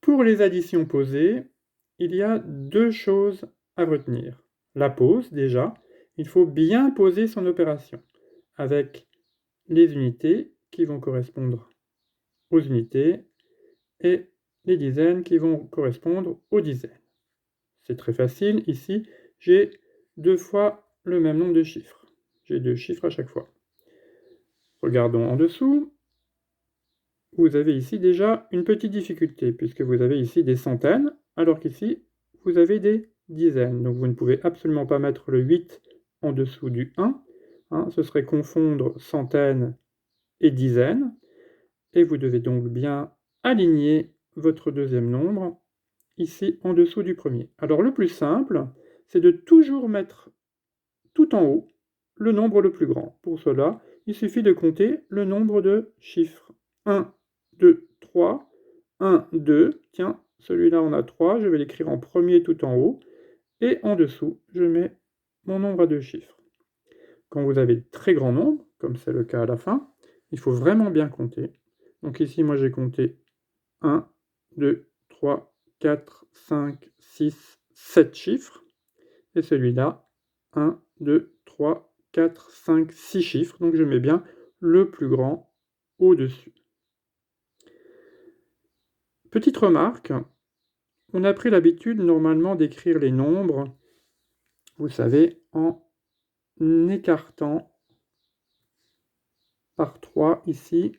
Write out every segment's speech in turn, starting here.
Pour les additions posées, il y a 2 choses à retenir. La pose déjà, il faut bien poser son opération avec les unités qui vont correspondre aux unités et les dizaines qui vont correspondre aux dizaines. C'est très facile, ici j'ai 2 fois le même nombre de chiffres. J'ai 2 chiffres à chaque fois. Regardons en dessous. Vous avez ici déjà une petite difficulté, puisque vous avez ici des centaines, alors qu'ici, vous avez des dizaines. Donc vous ne pouvez absolument pas mettre le 8 en dessous du 1, hein, ce serait confondre centaines et dizaines, et vous devez donc bien aligner votre deuxième nombre ici en dessous du premier. Alors le plus simple, c'est de toujours mettre tout en haut le nombre le plus grand. Pour cela, il suffit de compter le nombre de chiffres. 1, 2, 3, 1, 2, tiens, celui-là on a 3, je vais l'écrire en premier tout en haut, et en dessous, je mets mon nombre à 2 chiffres. Quand vous avez de très grands nombres, comme c'est le cas à la fin, il faut vraiment bien compter. Donc ici, moi j'ai compté 1, 2, 3, 4, 5, 6, 7 chiffres, et celui-là, 1, 2, 3, 4, 5, 6 chiffres, donc je mets bien le plus grand au-dessus. Petite remarque, on a pris l'habitude normalement d'écrire les nombres, vous savez, en écartant par 3 ici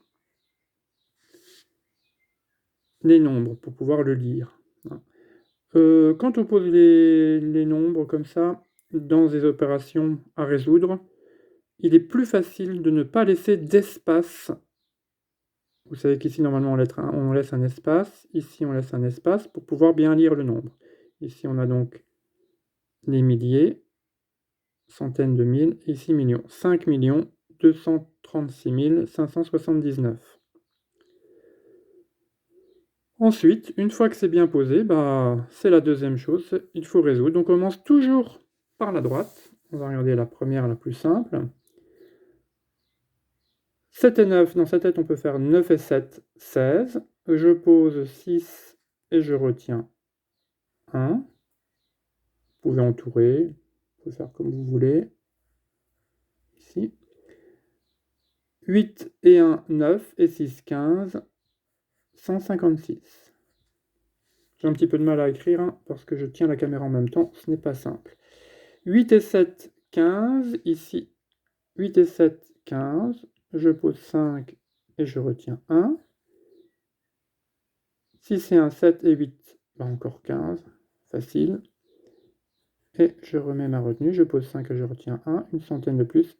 les nombres pour pouvoir le lire. Quand on pose les nombres comme ça dans des opérations à résoudre, il est plus facile de ne pas laisser d'espace. Vous savez qu'ici, normalement, on laisse un espace. Ici, on laisse un espace pour pouvoir bien lire le nombre. Ici, on a donc les milliers, centaines de mille, et ici, millions. 5 236 579. Ensuite, une fois que c'est bien posé, c'est la deuxième chose, il faut résoudre. Donc, on commence toujours par la droite. On va regarder la première, la plus simple. 7 et 9, dans sa tête, on peut faire 9 et 7, 16. Je pose 6 et je retiens 1. Vous pouvez entourer, vous pouvez faire comme vous voulez. Ici. 8 et 1, 9 et 6, 15, 156. J'ai un petit peu de mal à écrire hein, parce que je tiens la caméra en même temps, ce n'est pas simple. 8 et 7, 15. Ici, 8 et 7, 15. Je pose 5 et je retiens 1. 6 et 1, 7 et 8, encore 15. Facile. Et je remets ma retenue, je pose 5 et je retiens 1, une centaine de plus,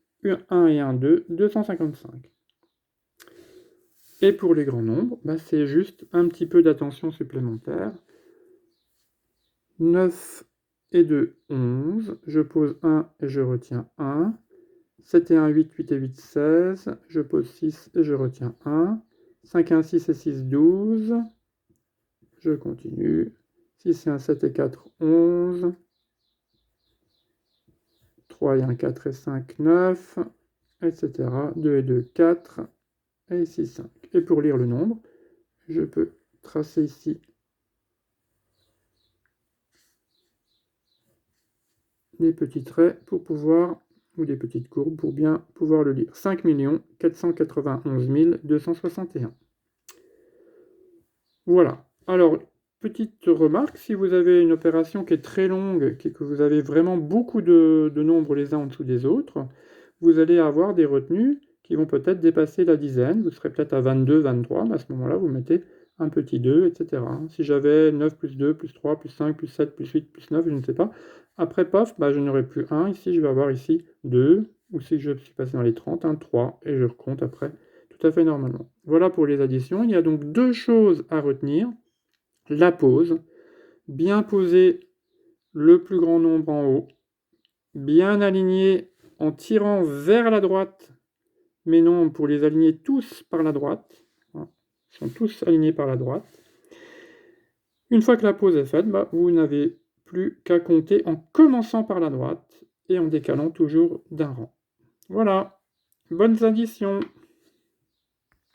1 et 1, 2, 255. Et pour les grands nombres, c'est juste un petit peu d'attention supplémentaire. 9 et 2, 11, je pose 1 et je retiens 1. 7 et 1, 8, 8 et 8, 16, je pose 6 et je retiens 1. 5 et 1, 6 et 6, 12. Je continue. 6 et 1, 7 et 4, 11. 3 et 1, 4 et 5, 9, etc. 2 et 2, 4, et ici 5. Et pour lire le nombre, je peux tracer ici des petits traits pour pouvoir, ou des petites courbes pour bien pouvoir le lire. 5 491 261. Voilà. Alors, petite remarque, si vous avez une opération qui est très longue, et que vous avez vraiment beaucoup de nombres les uns en dessous des autres, vous allez avoir des retenues qui vont peut-être dépasser la dizaine. Vous serez peut-être à 22, 23, mais à ce moment-là, vous mettez un petit 2, etc. Si j'avais 9 plus 2, plus 3, plus 5, plus 7, plus 8, plus 9, je ne sais pas. Après, paf, je n'aurai plus 1. Ici, je vais avoir ici 2. Ou si je suis passé dans les 30, 1, 3. Et je recompte après tout à fait normalement. Voilà pour les additions. Il y a donc 2 choses à retenir. La pose. Bien poser le plus grand nombre en haut. Bien aligner en tirant vers la droite mes nombres pour les aligner tous par la droite. Ils sont tous alignés par la droite. Une fois que la pose est faite, vous n'avez plus qu'à compter en commençant par la droite et en décalant toujours d'un rang. Voilà, bonnes additions!